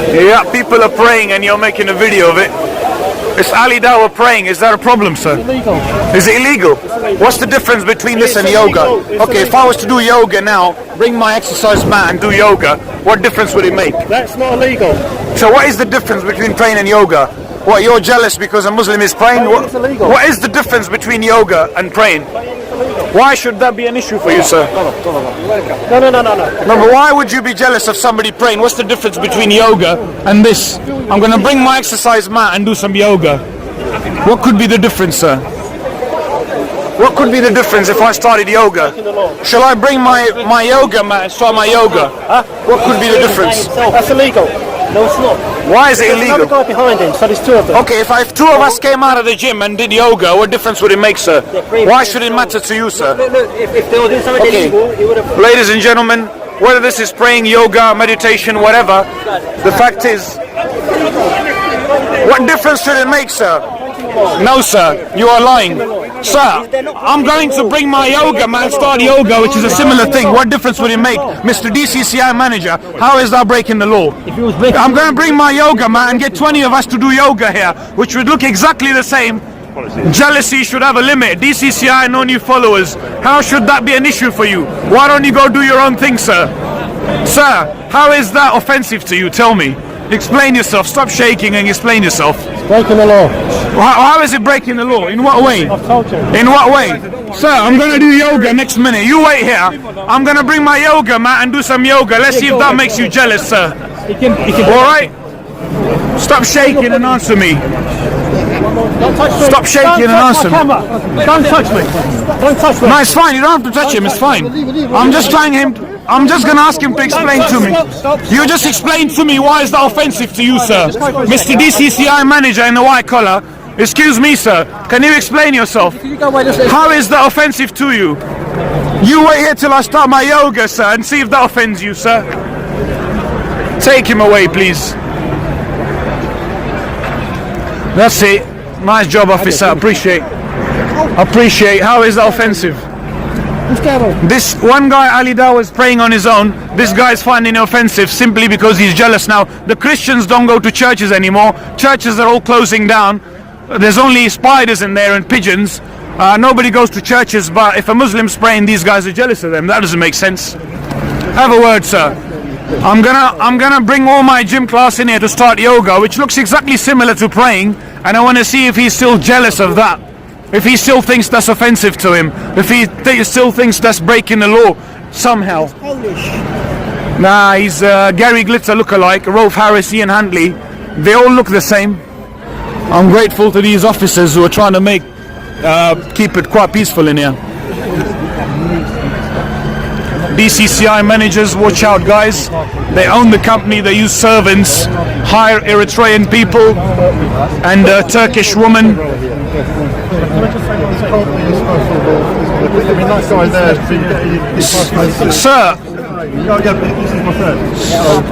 Yeah, people are praying and you're making a video of it. It's Ali Dawah praying. Is that a problem, sir? It's illegal. Is it illegal? What's the difference between this and yoga? Okay, if I was to do yoga now, bring my exercise mat and do yoga, what difference would it make? That's not illegal. So what is the difference between praying and yoga? What, you're jealous because a Muslim is praying? What is the difference between yoga and praying? Why should that be an issue for you, sir? No. No, but why would you be jealous of somebody praying? What's the difference between yoga and this? I'm going to bring my exercise mat and do some yoga. What could be the difference, sir? What could be the difference if I started yoga? Shall I bring my yoga mat and start my yoga? Huh? What could be the difference? That's illegal. No, it's not. Why is it There's illegal? another guy behind him, so there's two of them. Okay, if two of us came out of the gym and did yoga, what difference would it make, sir? Why should it matter to you, sir? Look, if they were doing something illegal, he would have... Ladies and gentlemen, whether this is praying, yoga, meditation, whatever, the fact is, what difference should it make, sir? No, sir, you are lying. Sir, I'm going to bring my yoga mat and start yoga, which is a similar thing. What difference would it make? Mr. DCCI manager, how is that breaking the law? I'm going to bring my yoga mat and get 20 of us to do yoga here, which would look exactly the same. Jealousy should have a limit. DCCI, no new followers. How should that be an issue for you? Why don't you go do your own thing, sir? Sir, how is that offensive to you? Tell me. Explain yourself. Stop shaking and explain yourself. It's breaking the law. How is it breaking the law? In what way? I've told you. In what way? Sir, I'm going to do yoga next minute. You wait here. I'm going to bring my yoga mat and do some yoga. Let's see if that makes you jealous, sir. All right? Stop shaking and answer me. Don't touch me. Stop shaking and answer me. Don't touch me. Don't touch me. No, it's fine. You don't have to touch him. It's fine. I'm just going to ask him to explain to me. You just explain to me why is that offensive to you, sir? Mr. DCCI manager in the white collar. Excuse me, sir. Can you explain yourself? How is that offensive to you? You wait here till I start my yoga, sir, and see if that offends you, sir. Take him away, please. That's it. Nice job, officer. Appreciate. How is that offensive? This one guy, Ali Dawah, is praying on his own. This guy is finding it offensive simply because he's jealous now. The Christians don't go to churches anymore. Churches are all closing down. There's only spiders in there and pigeons. Nobody goes to churches, but if a Muslim's praying, these guys are jealous of them. That doesn't make sense. Have a word, sir. I'm gonna bring all my gym class in here to start yoga, which looks exactly similar to praying, and I want to see if he's still jealous of that. If he still thinks that's offensive to him, if he still thinks that's breaking the law somehow. Nah, he's Gary Glitzer lookalike, Rolf Harris, Ian Handley. They all look the same. I'm grateful to these officers who are trying to keep it quite peaceful in here. DCCI managers, watch out, guys. They own the company, they use servants, hire Eritrean people and a Turkish woman. Sir.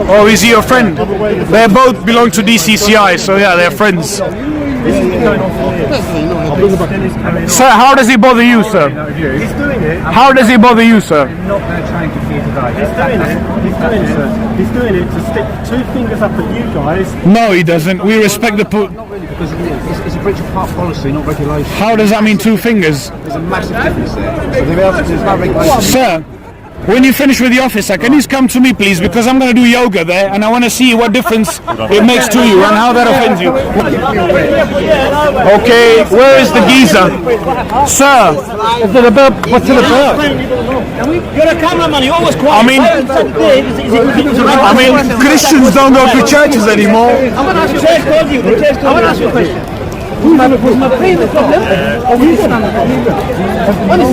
Oh, is he your friend? They both belong to DCCI, so yeah, they're friends. Sir, how does he bother you, sir? He's doing it. How does he bother you, sir? Not going to change it for you today. He's doing it to stick two fingers up at you guys. No, he doesn't. We respect the... Not really, because it's a breach of park policy, not regulation. How does that mean two fingers? There's a massive difference there. So there's no regulation. Sir, when you finish with the officer, can you come to me, please? Because I'm going to do yoga there, and I want to see what difference it makes to you and how that offends you. Okay, where is the geezer? Sir, what's in the belt? You're a cameraman, you're always quiet. I mean, Christians don't go to churches anymore. I'm going to ask you a question. Was my pain the problem? Or was Islam the problem? What is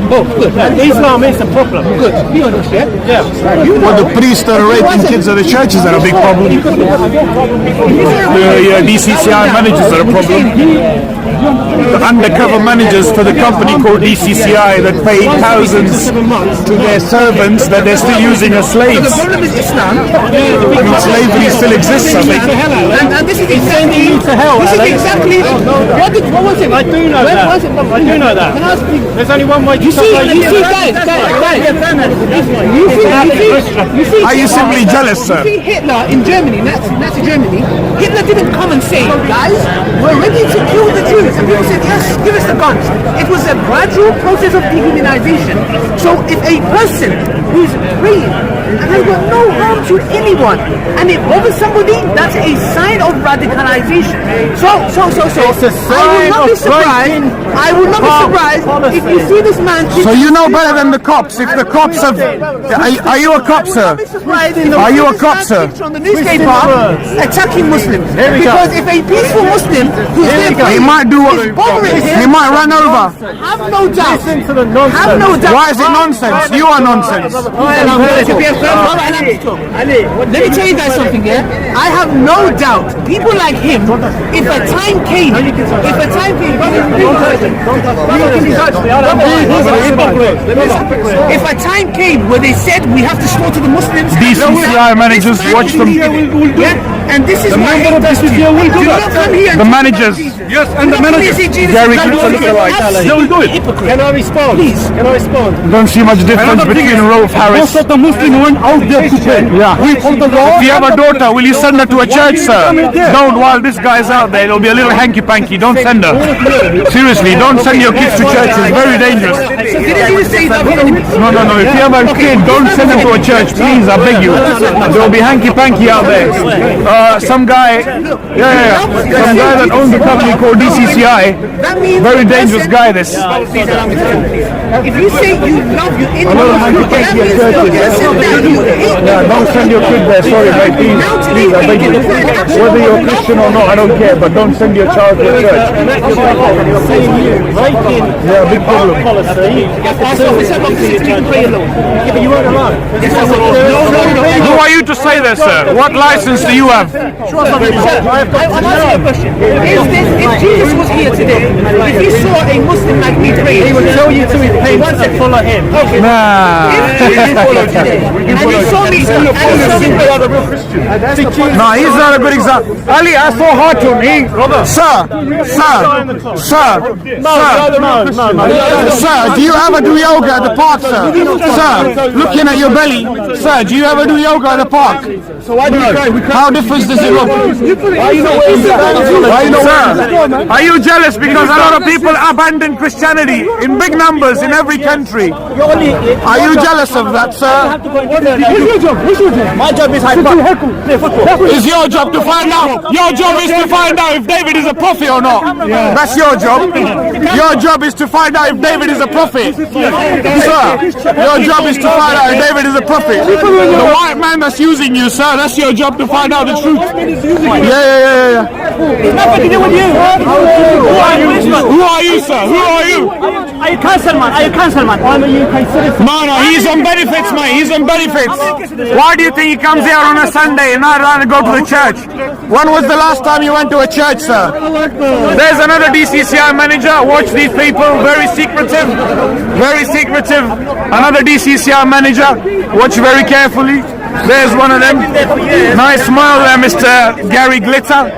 both? Good. Islam is the problem. Good. Be honest, yeah? Well, the priests that are raping kids at the churches are a big problem. The DCCI managers are a problem. The undercover managers for the company called DCCI that pay thousands to their servants that they're still using as slaves. The problem is Islam. I mean, slavery still exists, I think. And this is exactly to hell. This is exactly what was it? I do know that. I do know that. There's only one way to stop. You see, guys. You see. Are you simply jealous, sir? You see Hitler in Germany, Nazi Germany. Hitler didn't come and say, guys, we're ready to kill the Jews. And people said, yes, give us the guns. It was a gradual process of dehumanization. So if a person who's free and has got no harm to anyone, and it bothers somebody, that's a sign of radicalization. So I will not be surprised if you see this man. So you know better than the cops. If the cops have, are you a cop, sir? Are you a cop, sir? On the newspaper attacking Muslims, because if a peaceful Muslim who's there, He might do what is bothering him, he might run over. have no doubt. Have no doubt. Why is it nonsense? You are nonsense. Let me tell you guys something, yeah? I have no doubt, people like him, if a time came, where they said we have to slaughter the Muslims, DCCI managers, watch them. yeah? And this is why do not come here. The managers. Yes, and the managers. Gary, They will do it. Can I respond? Please. Can I respond? don't see much difference between Rolf Harris. Most of the Muslims went out there to pray. Yeah. We from the law. If you have a daughter, will you send her to a church, sir? Don't. While this guy's out there, it'll be a little hanky-panky. Don't send her. Seriously, don't send your kids to church. It's very dangerous. So didn't you say that? No. If you have a kid, don't send him to a church, please. I beg you. There'll be hanky-panky out there. Some guy, some guy that owns a company called DCCI. That means Very dangerous guy. This. If you say you love your little hanky-panky at churches. Yeah, don't send your kid there. Sorry, mate. Please, I beg you. Whether you're Christian or not, I don't care. But don't send your child to a church. Yeah, big problem. Who are you to say that, sir? What license do you have? I'm asking you a question. If Jesus was here today, if he saw a Muslim like me praying, he would tell you to repent and follow him. Okay. Nah. If Jesus followed today, and he saw me, No, he's not a good example. Ali, I saw Hartun. Sir, do you ever do yoga at the park, sir? Sir, looking at your belly. Sir, do you ever do yoga at the park? So why do we pray? How different does it look? Sir, are you jealous because a lot of people abandon Christianity in big numbers in every country? Are you jealous of that, sir? What's your job? My job is Hyde. Play football. It's your job to find out. Your job is to find out if David is a prophet or not. That's your job. Your job is to find out if David is a prophet. Sir, your job is to find out if David is a prophet. The white man that's using you, sir, that's your job to find out the truth. Yeah. It's nothing to do with you. Who are you, sir? Who are you? Are you councilman? I'm a UK citizen. No, he's on benefits, mate. He's on benefits. Why do you think he comes here on a Sunday and not around to go to the church? When was the last time you went to a church, sir? There's another DCCI manager. Watch these people. Very secretive. Very secretive. Another DCCI manager. Watch very carefully. There's one of them. Nice smile there, Mr. Gary Glitter.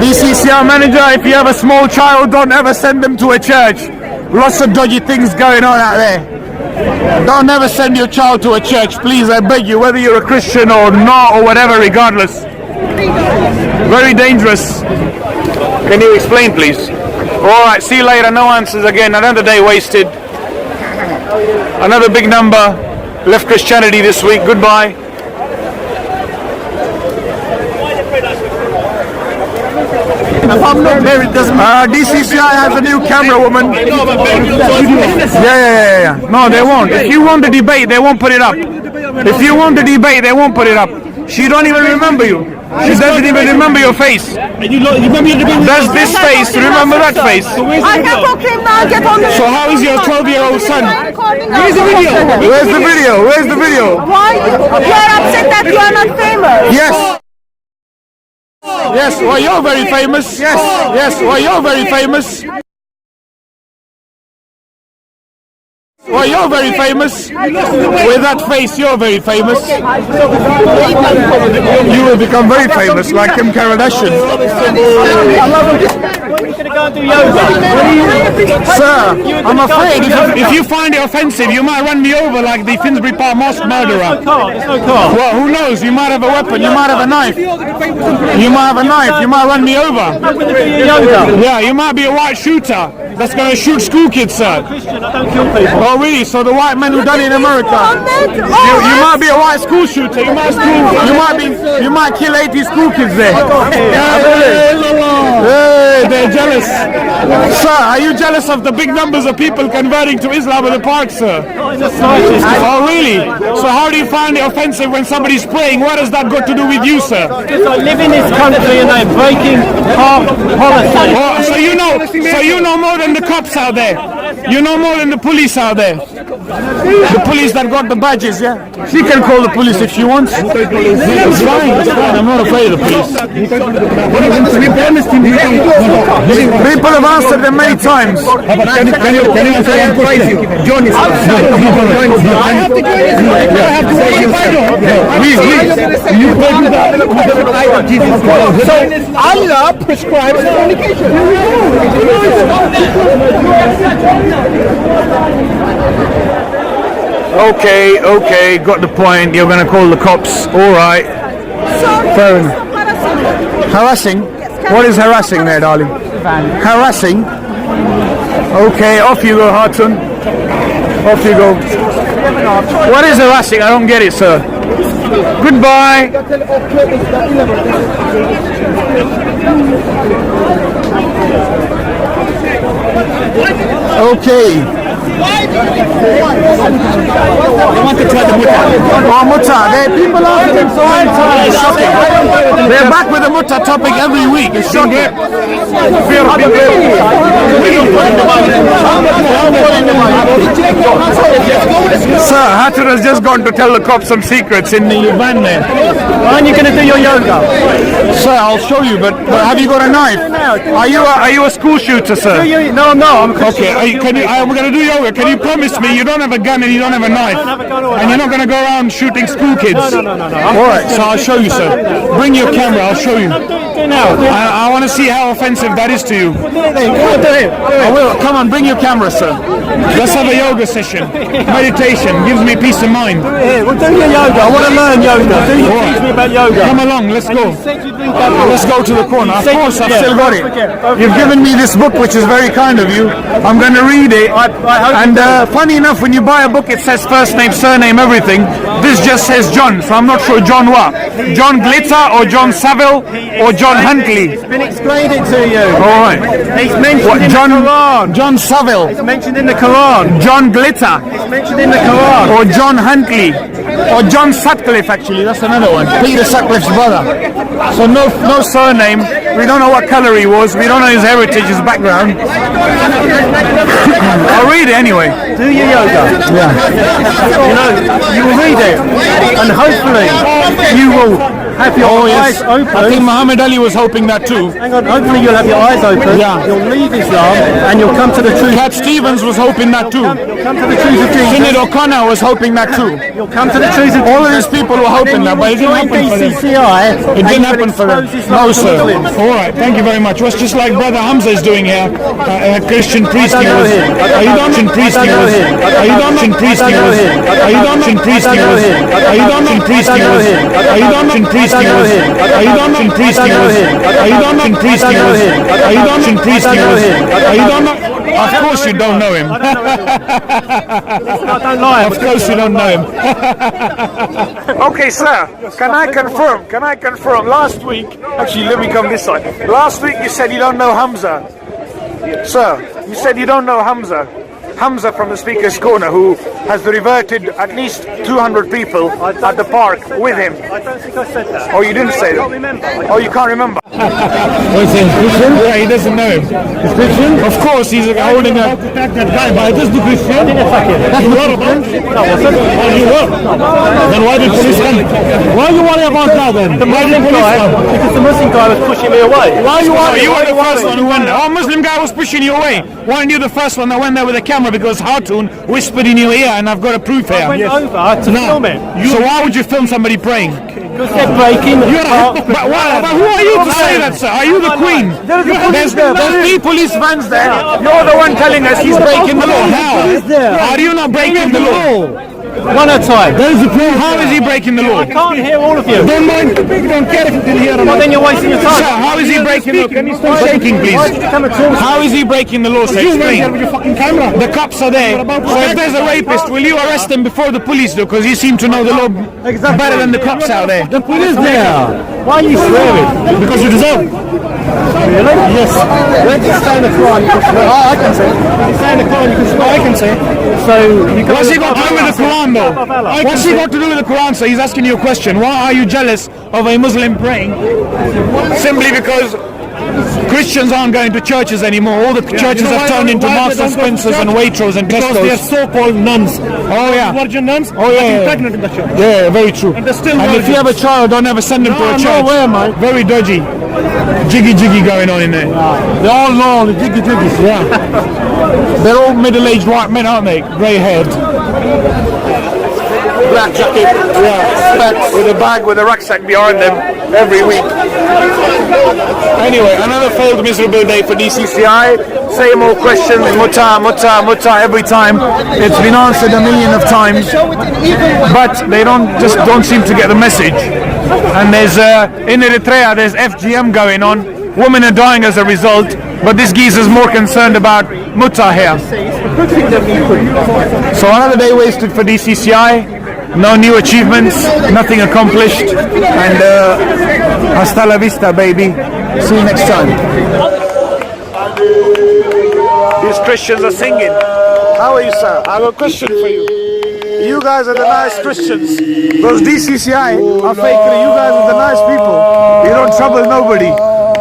DCCI manager, if you have a small child, don't ever send them to a church. Lots of dodgy things going on out there. Don't ever send your child to a church, please, I beg you, whether you're a Christian or not or whatever, regardless. Very dangerous. Can you explain, please? Alright, see you later. No answers again. Another day wasted. Another big number left Christianity this week. Goodbye. DCCI has a new camera woman. Yeah. No, they won't. If you want the debate, they won't put it up. If you want the debate, they won't put it up. She don't even remember you. She doesn't even remember your face. Does this face remember that face? I can talk to him now, get on the... So how is your 12-year-old son? Where's the video? Where's the video? Why? You are upset that you are not famous. Yes, well, you're very famous. Yes, well, you're very famous. Well, you're very famous. With that face, you're very famous. You will become very famous, like Kim Kardashian. Sir, I'm afraid if you find it offensive, you might run me over like the Finsbury Park mosque murderer. Well, who knows? You might have a weapon. You might have a knife. You might have a knife. You might run me over. Yeah, you might be a white shooter that's going to shoot school kids, sir. Christian, I don't kill people. Oh, really? So the white men who done it in America. You might be a white school shooter. You might kill 80 school kids there. Hey, they're jealous. Sir, are you jealous of the big numbers of people converting to Islam in the park, sir? Oh, really? So how do you find it offensive when somebody's praying? What has that got to do with you, sir? Because I live in this country and they're breaking park policy. Oh, so you know more than the cops out there. You know more than the police out there. The police that got the badges, yeah? She can call the police if she wants. It's fine, it's fine. I'm not afraid of the police. People have answered them many times. Can you answer one question? John is I have to join this. I have to Please. You go to the eye of Jesus Christ. So Allah prescribes fornication. Okay, got the point. You're gonna call the cops. All right. Fair enough. Harassing? What is harassing there, darling? Harassing? Okay, off you go, Hartun. Off you go. What is harassing? I don't get it, sir. Goodbye. Okay. I want to try the mutta. Oh, mutta. People ask him so many times. They're back with the mutta topic every week. It's shocking. Sir, Hatun has just gone to tell the cops some secrets in the van there. When are you going to do your yoga? Sir, I'll show you, but have you got a knife? Are you a school shooter, sir? No, I'm not. I'm a Christian. Okay, we're going to do yoga. Can you promise me you don't have a gun and you don't have a knife? And you're not going to go around shooting school kids? No. Alright, so I'll show you, sir. Bring your camera, I'll show you. I want to see how offensive that is to you. I will. Come on, bring your camera, sir. Let's have a yoga session. Meditation gives me peace of mind. We'll do your yoga. I want to learn yoga. Teach me about yoga. Come along, let's go. Let's go to the corner. Of course, I've still got it. You've given me this book, which is very kind of you. I'm going to read it. And funny enough, when you buy a book, it says first name, surname, everything. This just says John, so I'm not sure John what. John Glitter or John Saville or John Huntley. It's been explained it to you. All right. It's mentioned in the Quran. John Saville. It's mentioned in the Quran. John Glitter. It's mentioned in the Quran. Or John Huntley. Or John Sutcliffe, actually. That's another one. Peter Sutcliffe's brother. So no surname. We don't know what color he was. We don't know his heritage, his background. I'll read it anyway. Do your yoga. Yeah. You will read it. And hopefully you will have your eyes open. I think Muhammad Ali was hoping that too. Hang on, hopefully you'll have your eyes open. Yeah. You'll leave Islam and you'll come to the truth. Cat Stevens was hoping that too. You'll come to the truth of Jesus. Sinead O'Connor was hoping that too. You'll come to the truth of All of these people were hoping that, but it didn't happen for them. DCCI. It didn't happen for them. No, sir. All right, thank you very much. Well, it's just like Brother Hamza is doing here. A Christian priest he was. Are you done? Christian priest he was. Are you done? Christian priest he was. Are you done? Christian priest he was. Are you done? Christian priest he was. Are you done? Christian priest he was. Are you done? Christian priest he was. Are you done? Christian priest he was. Are you done? Christian priest he was. Are you done? Of course you don't know him. I don't lie. Of course you don't know him. Okay, sir. Can I confirm? Last week, actually, let me come this side. Last week you said you don't know Hamza. Sir, you said you don't know Hamza. Hamza from the Speaker's Corner, who has reverted at least 200 people at the park with him. I don't think I said that. Oh, you didn't say I can't that? remember. Oh, you can't remember? What's his Christian? Yeah, he doesn't know him. He's Christian? Of course, he's holding a. Attack that guy, but it is the Christian. That's you were about. Oh, you were. Then why did police come? Why are you worried about that then? Why did police come? Because the Muslim guy was pushing me away. Why are you Oh, worried? you were the first one who went there. Oh, Muslim guy was pushing you away. Weren't you the first one that went there with a camera because Hartoon whispered in your ear, and I've got a proof I went here. over to film it. So why would you film somebody praying? Because they're breaking the But who are you to say that, sir? Are you the queen? There's three police vans there. You're the one telling us he's breaking the law. How? Are you not breaking the law? one at a time. There is a police. How is he breaking the law? I can't hear all of you. Don't mind. Don't care if you can hear him. Well, then you're wasting your Sir, time. how is he breaking the law? Can you stop shaking, please? Why did you come and talk? How is he breaking the law, sir? You went here Explain. with your fucking camera. The cops are there. So if there's a rapist, will you arrest him before the police do? Because you seem to know the law better than the cops out there. The police there. Why are you swearing? Because you deserve. Really? Yes. When you stay in the car, you can swear. Oh, I can say. When you stay in the car, you can swear. I can say. So you can. What's he got to do with the Quran, though? What's he got to do with the Quran? So he's asking you a question. Why are you jealous of a Muslim praying? Simply because Christians aren't going to churches anymore. All the churches have turned into Marks and Spencers and Waitrose and Because they are Tesco's. so-called nuns. Oh yeah. Virgin nuns. Oh yeah. Pregnant in the church. Yeah, very true. And they're still And if you have a child, don't ever send them to a No, church. no way, man. Very dodgy. Jiggy going on in there. They all know the jiggies. Yeah. They're all middle-aged white men, aren't they? Grey-haired. Black jacket, yeah, specs, with a bag with a rucksack behind them every week. Anyway, another failed miserable day for DCCI. Same old questions, mutta every time. It's been answered a million of times, but they don't seem to get the message. And there's in Eritrea there's FGM going on. Women are dying as a result, but this geezer's more concerned about mutta here. So another day wasted for DCCI. No new achievements, nothing accomplished, and hasta la vista, baby. See you next time. These Christians are singing. How are you, sir? I have a question for you. You guys are the nice Christians. Those DCCI are fakery. You guys are the nice people. You don't trouble nobody.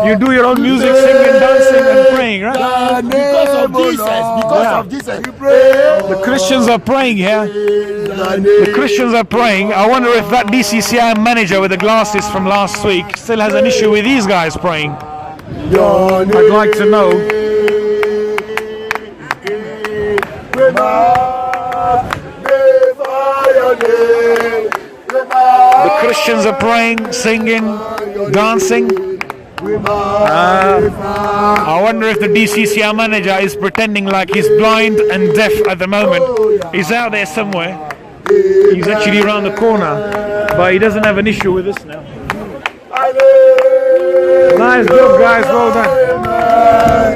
You do your own music, singing, dancing, and praying, right? Because of Jesus. The Christians are praying here. The Christians are praying. I wonder if that DCCI manager with the glasses from last week still has an issue with these guys praying. I'd like to know. The Christians are praying, singing, dancing. I wonder if the DCCI manager is pretending like he's blind and deaf at the moment. He's out there somewhere. He's actually around the corner, but he doesn't have an issue with us now. Nice job, guys. Well done.